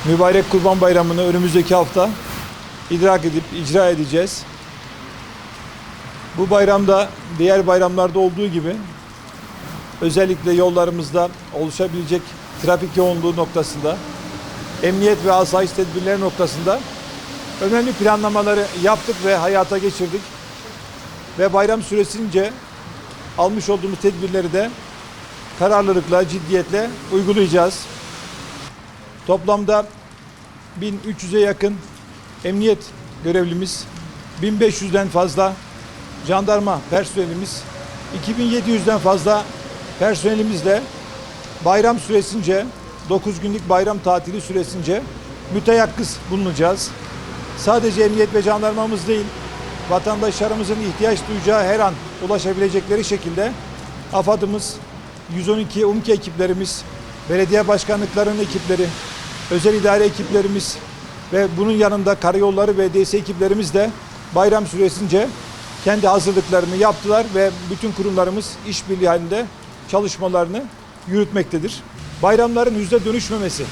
Mübarek Kurban Bayramı'nı önümüzdeki hafta idrak edip icra edeceğiz. Bu bayramda diğer bayramlarda olduğu gibi özellikle yollarımızda oluşabilecek trafik yoğunluğu noktasında, emniyet ve asayiş tedbirleri noktasında önemli planlamaları yaptık ve hayata geçirdik. Ve bayram süresince almış olduğumuz tedbirleri de kararlılıkla, ciddiyetle uygulayacağız. Toplamda 1300'e yakın emniyet görevlimiz, 1500'den fazla jandarma personelimiz, 2700'den fazla personelimizle bayram süresince, 9 günlük bayram tatili süresince müteyakkız bulunacağız. Sadece emniyet ve jandarmamız değil, vatandaşlarımızın ihtiyaç duyacağı her an ulaşabilecekleri şekilde AFAD'ımız, 112 UMKE ekiplerimiz, belediye başkanlıklarının ekipleri, özel idare ekiplerimiz ve bunun yanında karayolları ve DS ekiplerimiz de bayram süresince kendi hazırlıklarını yaptılar ve bütün kurumlarımız işbirliği halinde çalışmalarını yürütmektedir. Bayramların hüzne dönüşmemesi,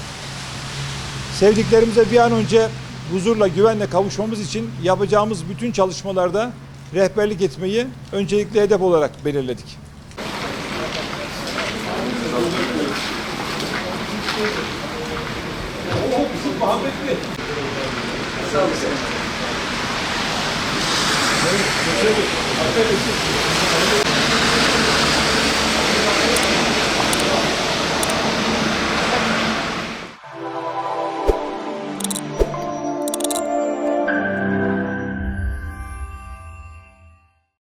sevdiklerimize bir an önce huzurla, güvenle kavuşmamız için yapacağımız bütün çalışmalarda rehberlik etmeyi öncelikli hedef olarak belirledik. Sağ olun.